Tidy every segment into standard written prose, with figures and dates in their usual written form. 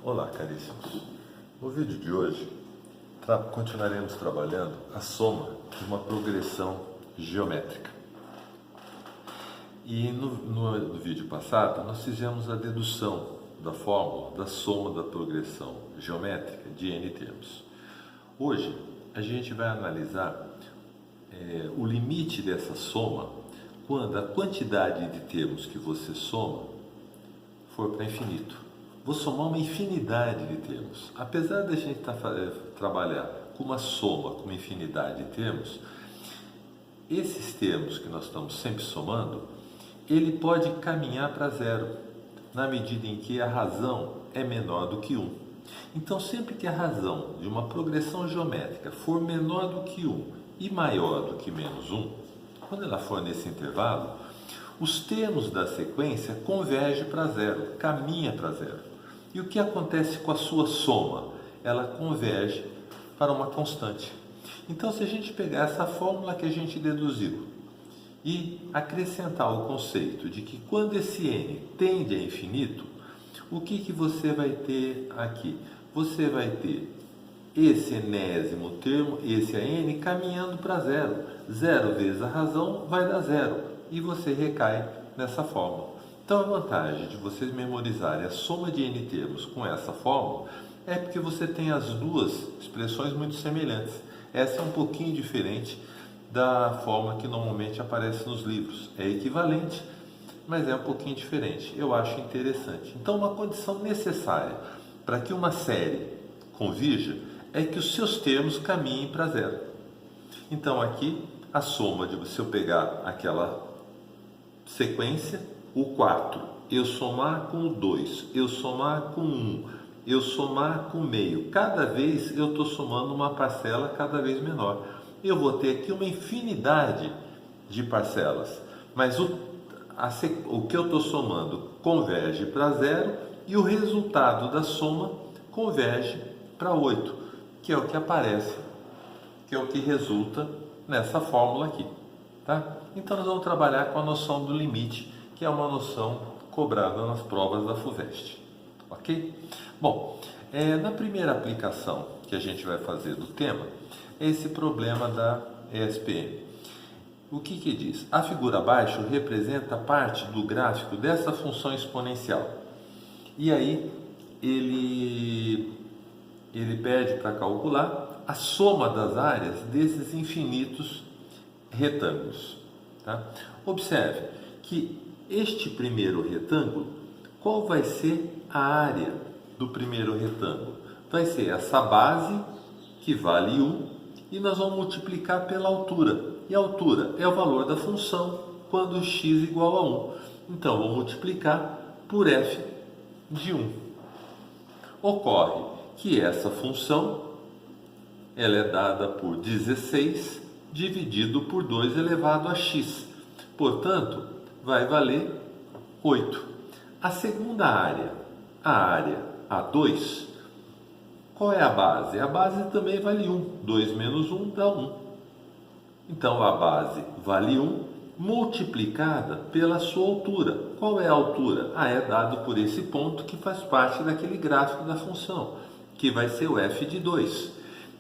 Olá, caríssimos. No vídeo de hoje, continuaremos trabalhando a soma de uma progressão geométrica. E no vídeo passado, nós fizemos a dedução da fórmula da soma da progressão geométrica de n termos. Hoje, a gente vai analisar o limite dessa soma quando a quantidade de termos que você soma for para infinito. Vou somar uma infinidade de termos. Apesar de a gente trabalhar com uma soma, com uma infinidade de termos, esses termos que nós estamos sempre somando, ele pode caminhar para zero, na medida em que a razão é menor do que 1. Então, sempre que a razão de uma progressão geométrica for menor do que 1 e maior do que menos 1, quando ela for nesse intervalo, os termos da sequência convergem para zero, caminha para zero. E o que acontece com a sua soma? Ela converge para uma constante. Então, se a gente pegar essa fórmula que a gente deduziu e acrescentar o conceito de que quando esse n tende a infinito, o que você vai ter aqui? Você vai ter esse enésimo termo, esse a n, caminhando para zero. Zero vezes a razão vai dar zero. E você recai nessa fórmula. Então, a vantagem de vocês memorizarem a soma de n termos com essa fórmula é porque você tem as duas expressões muito semelhantes. Essa é um pouquinho diferente da forma que normalmente aparece nos livros. É equivalente, mas é um pouquinho diferente. Eu acho interessante. Então, uma condição necessária para que uma série convirja é que os seus termos caminhem para zero. Então, aqui, a soma de se eu pegar aquela sequência, o 4, eu somar com o 2, eu somar com 1, eu somar com meio. Cada vez eu estou somando uma parcela cada vez menor. Eu vou ter aqui uma infinidade de parcelas, mas o que eu estou somando converge para zero e o resultado da soma converge para 8, que é o que aparece, que é o que resulta nessa fórmula aqui. Tá? Então, nós vamos trabalhar com a noção do limite, que é uma noção cobrada nas provas da FUVEST. Ok? Bom, na primeira aplicação que a gente vai fazer do tema, é esse problema da ESPM. O que diz? A figura abaixo representa parte do gráfico dessa função exponencial. E aí, ele pede para calcular a soma das áreas desses infinitos retângulos. Tá? Observe que este primeiro retângulo, qual vai ser a área do primeiro retângulo? Vai ser essa base, que vale 1, e nós vamos multiplicar pela altura. E a altura é o valor da função quando x igual a 1. Então, vou multiplicar por f de 1. Ocorre que essa função ela é dada por 16 dividido por 2 elevado a x. Portanto, vai valer 8. A segunda área, a área A2, qual é a base? A base também vale 1. 2 menos 1 dá 1. Então, a base vale 1 multiplicada pela sua altura. Qual é a altura? É dado por esse ponto que faz parte daquele gráfico da função, que vai ser o f de 2.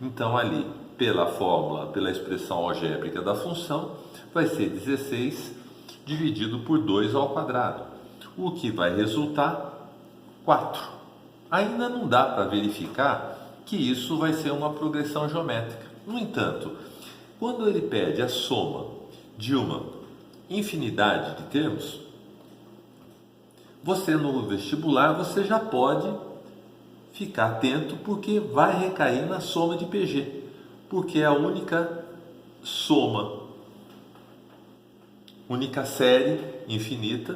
Então, ali, pela fórmula, pela expressão algébrica da função, vai ser 16 dividido por 2 ao quadrado, o que vai resultar 4. Ainda não dá para verificar que isso vai ser uma progressão geométrica. No entanto, quando ele pede a soma de uma infinidade de termos, você no vestibular você já pode ficar atento, porque vai recair na soma de PG, porque é a única soma, única série infinita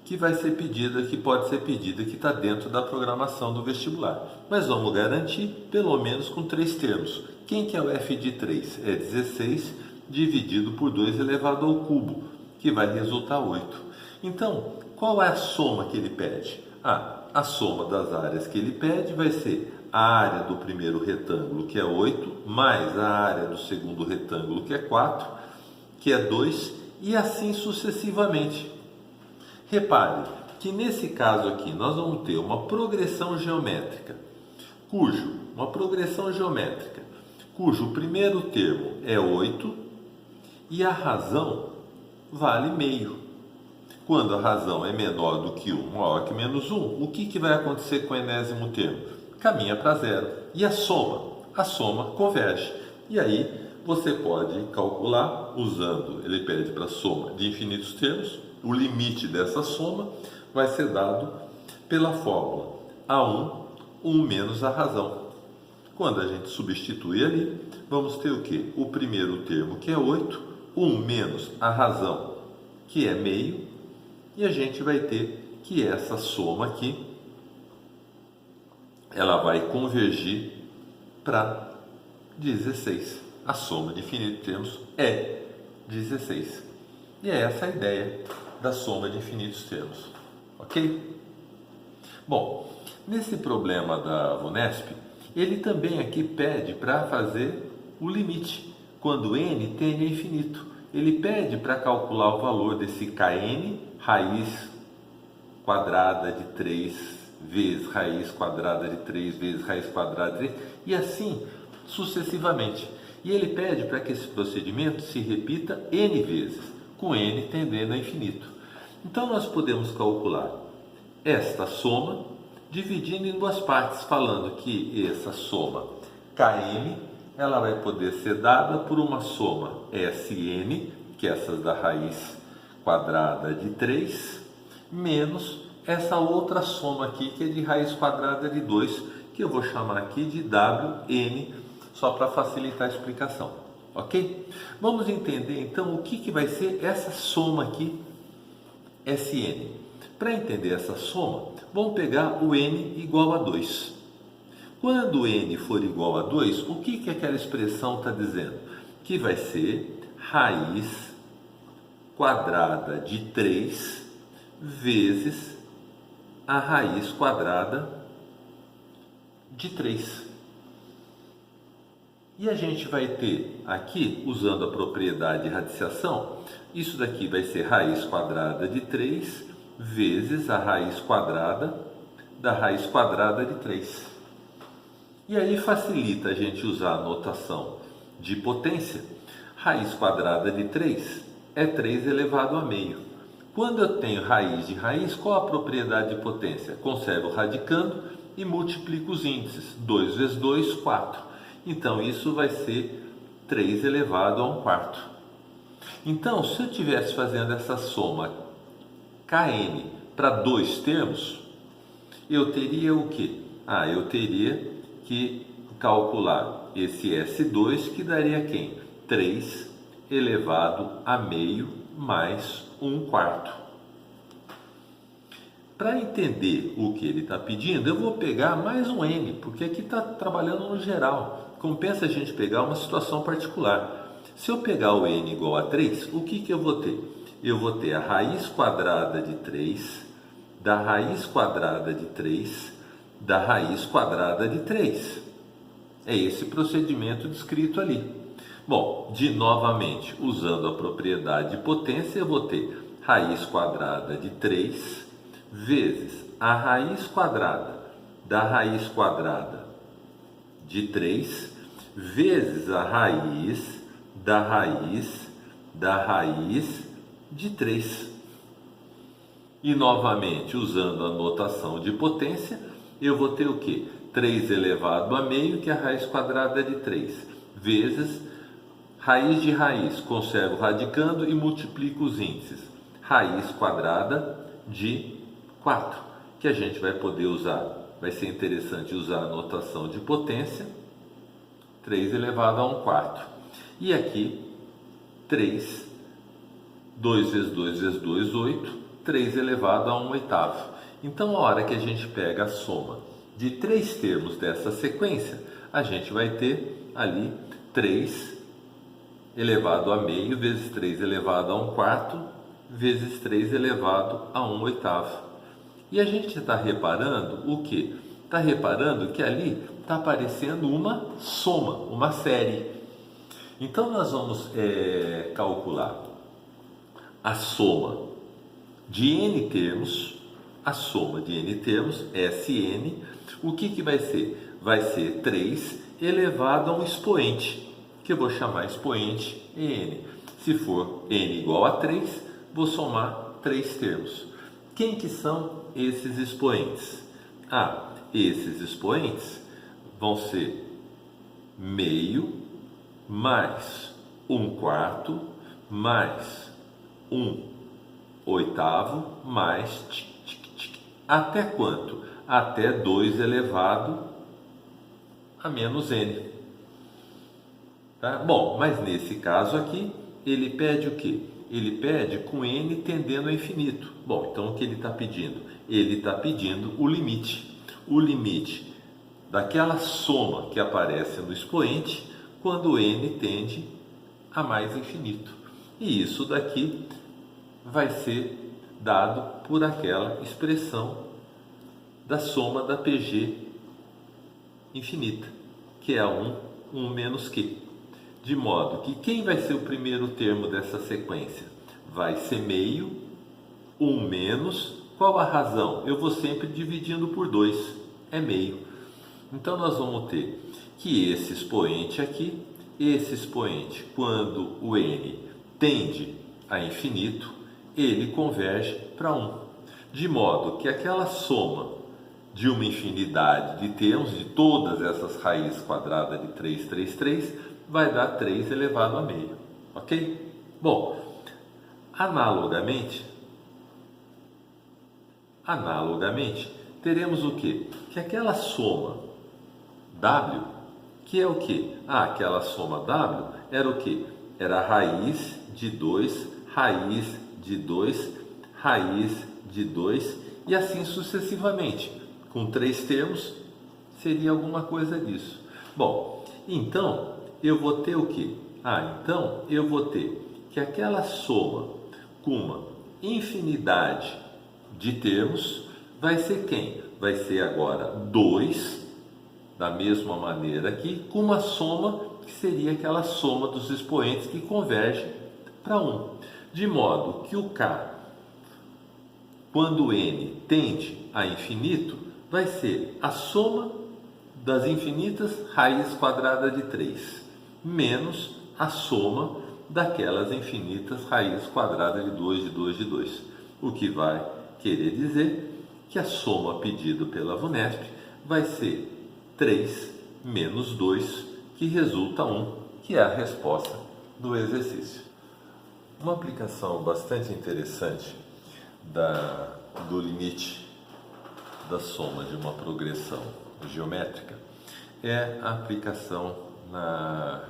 que vai ser pedida, que pode ser pedida, que está dentro da programação do vestibular. Mas vamos garantir pelo menos com 3 termos. Quem que é o f de 3? É 16 dividido por 2 elevado ao cubo, que vai resultar 8. Então, qual é a soma que ele pede? A soma das áreas que ele pede vai ser a área do primeiro retângulo, que é 8, mais a área do segundo retângulo, que é 4, que é 2, e assim sucessivamente. Repare que nesse caso aqui nós vamos ter uma progressão geométrica, cujo primeiro termo é 8 e a razão vale meio. Quando a razão é menor do que 1, maior que menos 1, o que vai acontecer com o enésimo termo? Caminha para zero. E a soma? A soma converge. E aí você pode calcular, usando, ele pede para soma de infinitos termos, o limite dessa soma vai ser dado pela fórmula A1, 1 menos a razão. Quando a gente substitui ali, vamos ter o quê? O primeiro termo, que é 8, 1 menos a razão, que é meio, e a gente vai ter que essa soma aqui, ela vai convergir para 16. A soma de infinitos termos é 16. E é essa a ideia da soma de infinitos termos. Ok? Bom, nesse problema da VUNESP, ele também aqui pede para fazer o limite. Quando n tende a infinito, ele pede para calcular o valor desse kn, raiz quadrada de 3 vezes raiz quadrada de 3 vezes raiz quadrada de 3, e assim sucessivamente. E ele pede para que esse procedimento se repita n vezes, com n tendendo a infinito. Então nós podemos calcular esta soma dividindo em duas partes, falando que essa soma kn, ela vai poder ser dada por uma soma Sn, que é essas da raiz quadrada de 3, menos essa outra soma aqui, que é de raiz quadrada de 2, que eu vou chamar aqui de Wn, só para facilitar a explicação, ok? Vamos entender então o que vai ser essa soma aqui, Sn. Para entender essa soma, vamos pegar o n igual a 2. Quando n for igual a 2, o que aquela expressão está dizendo? Que vai ser raiz quadrada de 3 vezes a raiz quadrada de 3. E a gente vai ter aqui, usando a propriedade de radiciação, isso daqui vai ser raiz quadrada de 3 vezes a raiz quadrada da raiz quadrada de 3. E aí facilita a gente usar a notação de potência. Raiz quadrada de 3 é 3 elevado a meio. Quando eu tenho raiz de raiz, qual a propriedade de potência? Conservo radicando e multiplico os índices. 2 vezes 2, 4. Então isso vai ser 3 elevado a 1 quarto. Então, se eu estivesse fazendo essa soma Kn para dois termos, eu teria o quê? Eu teria que calcular esse S2, que daria quem? 3 elevado a meio mais 1 quarto. Para entender o que ele está pedindo, eu vou pegar mais um n, porque aqui está trabalhando no geral. Compensa a gente pegar uma situação particular. Se eu pegar o n igual a 3, o que eu vou ter? Eu vou ter a raiz quadrada de 3, da raiz quadrada de 3, da raiz quadrada de 3. É esse procedimento descrito ali. Bom, novamente, usando a propriedade de potência, eu vou ter raiz quadrada de 3 vezes a raiz quadrada da raiz quadrada de 3 vezes a raiz da raiz da raiz de 3. E novamente, usando a notação de potência, eu vou ter o quê? 3 elevado a meio, que é a raiz quadrada de 3, vezes raiz de raiz, conservo radicando e multiplico os índices. Raiz quadrada de 4, que a gente vai poder usar, vai ser interessante usar a notação de potência, 3 elevado a 1 quarto. E aqui, 3, 2 vezes 2 vezes 2, 8, 3 elevado a 1 oitavo. Então, a hora que a gente pega a soma de 3 termos dessa sequência, a gente vai ter ali 3 elevado a meio vezes 3 elevado a 1 quarto vezes 3 elevado a 1 oitavo. E a gente está reparando o quê? Está reparando que ali está aparecendo uma soma, uma série. Então, nós vamos calcular a soma de n termos a soma de n termos, Sn, o que vai ser? Vai ser 3 elevado a um expoente, que eu vou chamar expoente n. Se for n igual a 3, vou somar 3 termos. Quem que são esses expoentes? Esses expoentes vão ser meio mais 1/4 mais 1/8 mais até quanto? Até 2 elevado a menos n. Tá? Bom, mas nesse caso aqui, ele pede o quê? Ele pede com n tendendo a infinito. Bom, então o que ele está pedindo? Ele está pedindo o limite. O limite daquela soma que aparece no expoente quando n tende a mais infinito. E isso daqui vai ser dado por aquela expressão da soma da PG infinita, que é 1 menos Q. De modo que quem vai ser o primeiro termo dessa sequência? Vai ser meio, 1 menos, qual a razão? Eu vou sempre dividindo por 2, é meio. Então nós vamos ter que esse expoente aqui, esse expoente, quando o n tende a infinito, ele converge para 1. De modo que aquela soma de uma infinidade de termos, de todas essas raízes quadradas de 3, 3, 3, vai dar 3 elevado a meio, ok? Bom, analogamente, teremos o quê? Que aquela soma W, que é o quê? Aquela soma W era o quê? Era a raiz de 2, raiz de 2, raiz de 2 e assim sucessivamente. Com 3 termos, seria alguma coisa disso. Bom, então eu vou ter o quê? Então eu vou ter que aquela soma com uma infinidade de termos vai ser quem? Vai ser agora 2, da mesma maneira aqui, com uma soma que seria aquela soma dos expoentes que converge para 1. De modo que o K, quando n tende a infinito, vai ser a soma das infinitas raízes quadradas de 3, menos a soma daquelas infinitas raízes quadradas de 2, de 2, de 2. O que vai querer dizer que a soma pedida pela VUNESP vai ser 3 menos 2, que resulta 1, que é a resposta do exercício. Uma aplicação bastante interessante do limite da soma de uma progressão geométrica é a aplicação na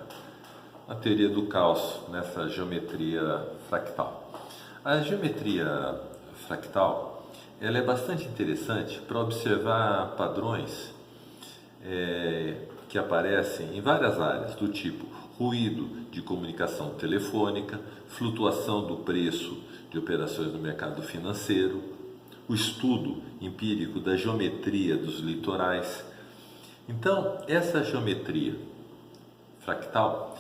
teoria do caos, nessa geometria fractal. A geometria fractal ela é bastante interessante para observar padrões que aparecem em várias áreas, do tipo ruído de comunicação telefônica, flutuação do preço de operações no mercado financeiro, o estudo empírico da geometria dos litorais. Então, essa geometria fractal,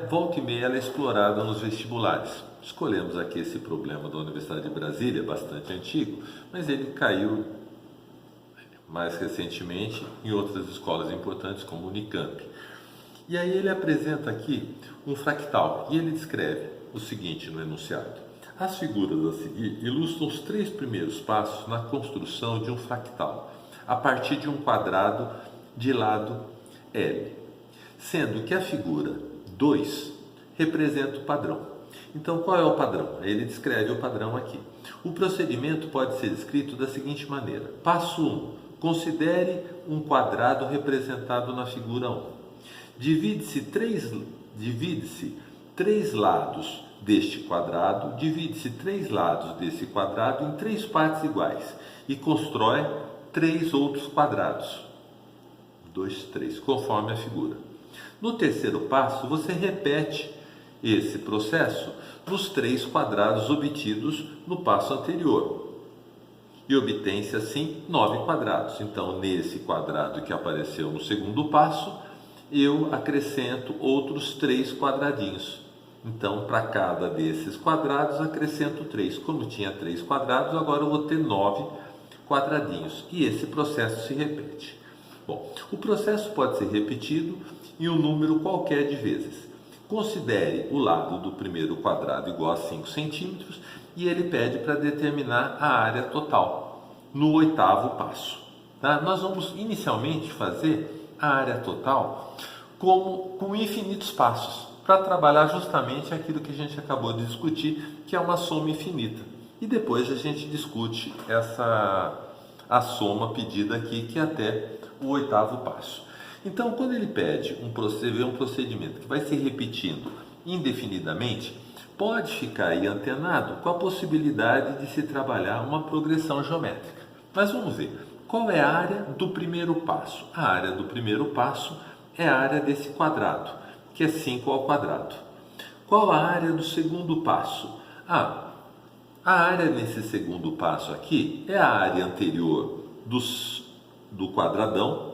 volta e meia, ela é explorada nos vestibulares. Escolhemos aqui esse problema da Universidade de Brasília, bastante antigo, mas ele caiu mais recentemente em outras escolas importantes, como o Unicamp. E aí ele apresenta aqui um fractal, e ele descreve o seguinte no enunciado: as figuras a seguir ilustram os 3 primeiros passos na construção de um fractal, a partir de um quadrado de lado L, sendo que a figura 2 representa o padrão. Então, qual é o padrão? Ele descreve o padrão aqui. O procedimento pode ser descrito da seguinte maneira: passo 1. Considere um quadrado representado na figura 1. Divide-se três lados deste quadrado, divide-se 3 lados desse quadrado em 3 partes iguais e constrói 3 outros quadrados. 2, 3, conforme a figura. No terceiro passo, você repete esse processo nos 3 quadrados obtidos no passo anterior. E obtém-se assim 9 quadrados. Então, nesse quadrado que apareceu no segundo passo, eu acrescento outros 3 quadradinhos. Então, para cada desses quadrados, acrescento 3. Como tinha 3 quadrados, agora eu vou ter 9 quadradinhos. E esse processo se repete. Bom, o processo pode ser repetido em um número qualquer de vezes. Considere o lado do primeiro quadrado igual a 5 centímetros e ele pede para determinar a área total no oitavo passo. Tá? Nós vamos inicialmente fazer a área total com infinitos passos, para trabalhar justamente aquilo que a gente acabou de discutir, que é uma soma infinita. E depois a gente discute a soma pedida aqui, que é até o oitavo passo. Então, quando ele pede um procedimento que vai se repetindo indefinidamente, pode ficar aí antenado com a possibilidade de se trabalhar uma progressão geométrica. Mas vamos ver, qual é a área do primeiro passo? A área do primeiro passo é a área desse quadrado, que é 5 ao quadrado. Qual a área do segundo passo? A área nesse segundo passo aqui é a área anterior do quadradão,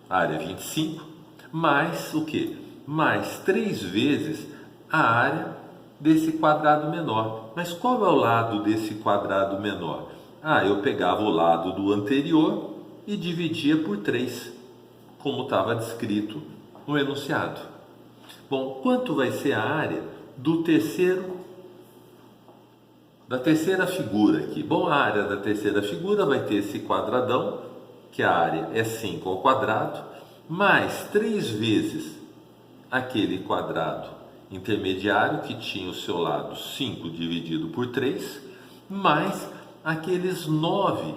a área 25, mais o quê? Mais 3 vezes a área desse quadrado menor. Mas qual é o lado desse quadrado menor? Eu pegava o lado do anterior e dividia por 3, como estava descrito no enunciado. Bom, quanto vai ser a área da terceira figura aqui? Bom, a área da terceira figura vai ter esse quadradão, que a área é 5 ao quadrado, mais 3 vezes aquele quadrado intermediário, que tinha o seu lado 5 dividido por 3, mais aqueles 9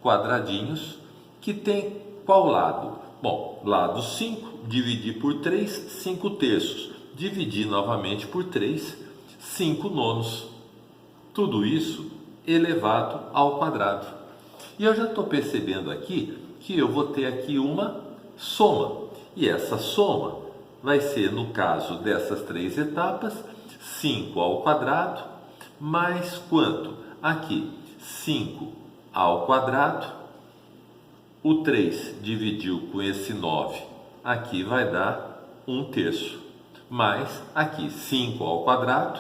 quadradinhos que tem qual lado? Bom, lado 5, dividir por 3, 5 terços. Dividir novamente por 3, 5 nonos. Tudo isso elevado ao quadrado. E eu já estou percebendo aqui que eu vou ter aqui uma soma. E essa soma vai ser, no caso dessas 3 etapas, 5 ao quadrado, mais quanto? Aqui, 5 ao quadrado. O 3 dividiu com esse 9, aqui vai dar 1 terço. Mais aqui 5 ao quadrado.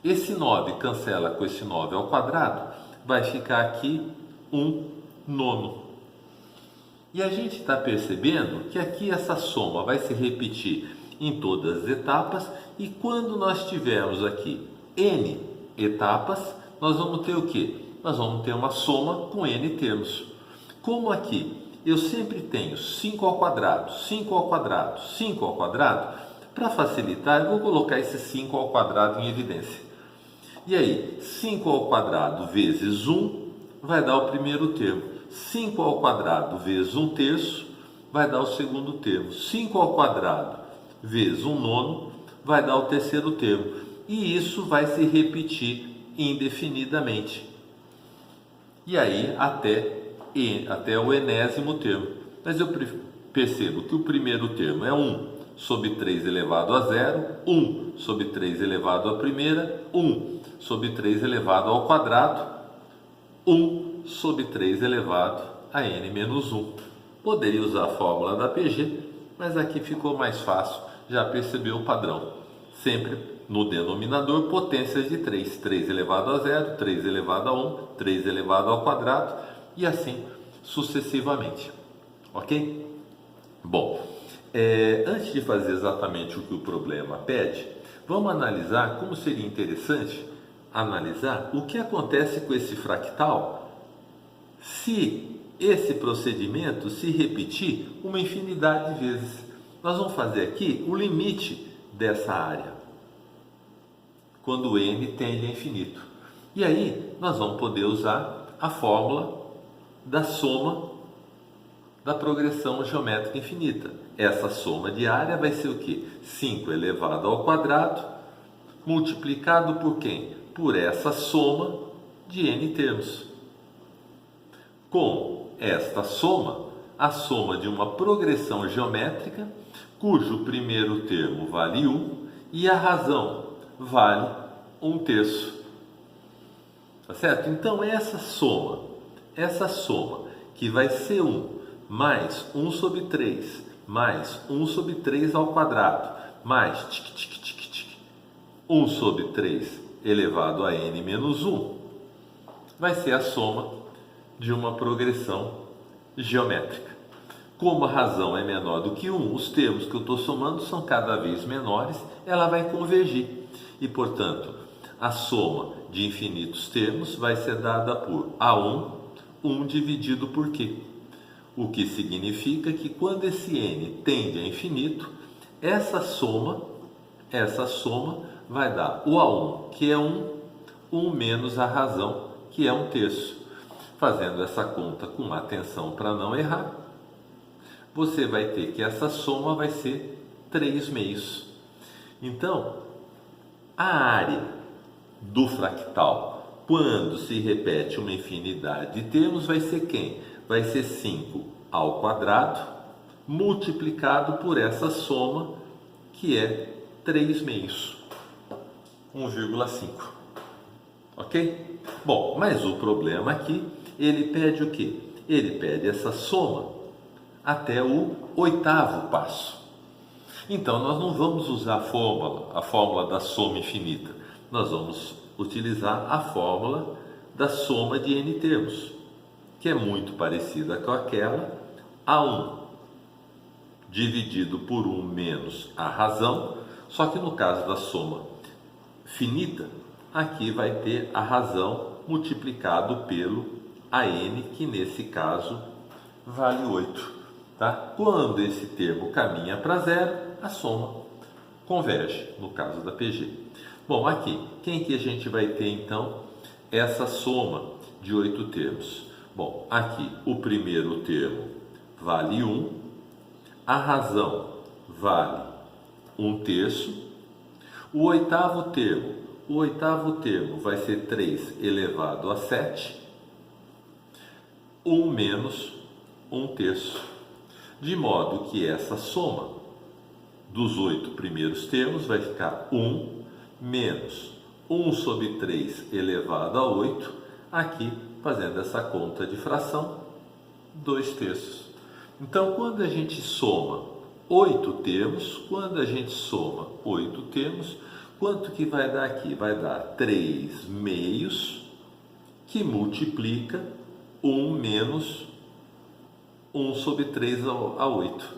Esse 9 cancela com esse 9 ao quadrado, vai ficar aqui 1 nono. E a gente está percebendo que aqui essa soma vai se repetir em todas as etapas, e quando nós tivermos aqui n etapas, nós vamos ter o quê? Nós vamos ter uma soma com n termos. Como aqui eu sempre tenho 5 ao quadrado, 5 ao quadrado, 5 ao quadrado, para facilitar eu vou colocar esse 5 ao quadrado em evidência. E aí, 5 ao quadrado vezes 1 vai dar o primeiro termo. 5 ao quadrado vezes 1 terço vai dar o segundo termo. 5 ao quadrado vezes 1 nono vai dar o terceiro termo. E isso vai se repetir indefinidamente. E aí até o enésimo termo. Mas eu percebo que o primeiro termo é 1 sobre 3 elevado a 0, 1 sobre 3 elevado à primeira, 1 sobre 3 elevado ao quadrado, 1 sobre 3 elevado a n menos 1. Poderia usar a fórmula da PG, mas aqui ficou mais fácil, já percebeu o padrão. Sempre no denominador, potências de 3. 3 elevado a 0, 3 elevado a 1, 3 elevado ao quadrado, e assim sucessivamente. Ok? Bom, antes de fazer exatamente o que o problema pede, vamos analisar como seria interessante analisar o que acontece com esse fractal se esse procedimento se repetir uma infinidade de vezes. Nós vamos fazer aqui o limite dessa área, quando n tende a infinito. E aí nós vamos poder usar a fórmula da soma da progressão geométrica infinita. Essa soma de área vai ser o quê? 5 elevado ao quadrado multiplicado por quem? Por essa soma de n termos. Com esta soma, a soma de uma progressão geométrica cujo primeiro termo vale 1 e a razão vale 1 terço. Tá certo? Então essa soma que vai ser 1 mais 1 sobre 3 mais 1 sobre 3 ao quadrado mais 1 sobre 3 elevado a n menos 1 vai ser a soma de uma progressão geométrica. Como a razão é menor do que 1, os termos que eu estou somando são cada vez menores, ela vai convergir. E, portanto, a soma de infinitos termos vai ser dada por A1, 1 dividido por Q. O que significa que quando esse n tende a infinito, essa soma vai dar o A1, que é 1 menos a razão, que é 1/3. Fazendo essa conta com atenção para não errar, você vai ter que essa soma vai ser 3/2. Então, a área do fractal, quando se repete uma infinidade de termos, vai ser quem? Vai ser 5 ao quadrado multiplicado por essa soma, que é 3/2, 1,5. Ok? Bom, mas o problema aqui, ele pede o quê? Ele pede essa soma até o 8º passo. Então, nós não vamos usar a fórmula da soma infinita. Nós vamos utilizar a fórmula da soma de n termos, que é muito parecida com aquela A1 dividido por 1 menos a razão, só que no caso da soma finita, aqui vai ter a razão multiplicado pelo AN, que nesse caso vale 8. Tá? Quando esse termo caminha para zero, a soma converge, no caso da PG. Bom, aqui, quem que a gente vai ter então essa soma de 8 termos? Bom, aqui o primeiro termo vale 1, a razão vale 1/3, o oitavo termo vai ser 3 elevado a 7, 1 menos 1/3. De modo que essa soma dos 8 primeiros termos vai ficar 1 menos 1 sobre 3 elevado a 8, aqui, fazendo essa conta de fração, 2/3. Então, quando a gente soma 8 termos, quanto que vai dar aqui? Vai dar 3/2, que multiplica 1 menos 1 sobre 3 a 8.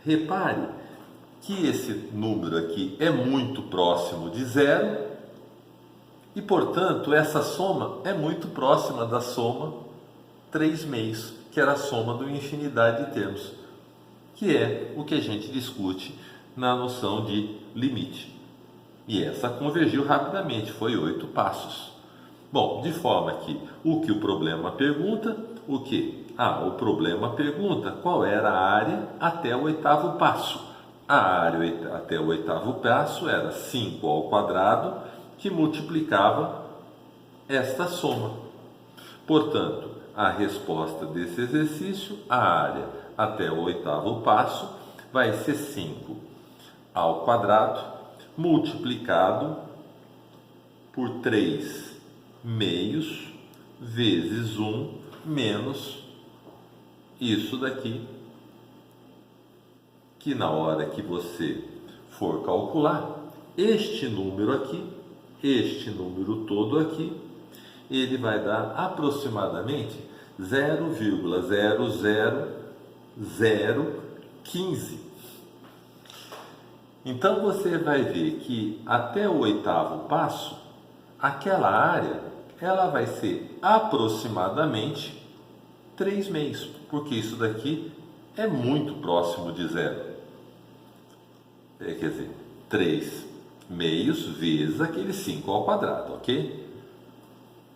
Repare que esse número aqui é muito próximo de zero e, portanto, essa soma é muito próxima da soma 3/2, que era a soma de uma infinidade de termos, que é o que a gente discute na noção de limite. E essa convergiu rapidamente, foi 8 passos. Bom, de forma que o problema pergunta, o quê? O problema pergunta qual era a área até o 8º passo. A área até o 8º passo era 5 ao quadrado, que multiplicava esta soma. Portanto, a resposta desse exercício, a área até o 8º passo, vai ser 5 ao quadrado, multiplicado por 3/2 vezes 1 menos isso daqui, que na hora que você for calcular, este número aqui, este número todo aqui, ele vai dar aproximadamente 0,00015. Então você vai ver que até o 8º passo, aquela área, ela vai ser aproximadamente 3/2, porque isso daqui é muito próximo de zero. Quer dizer, 3/2 vezes aquele 5 ao quadrado, ok?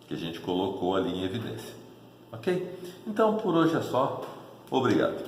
Que a gente colocou ali em evidência. Ok? Então, por hoje é só. Obrigado.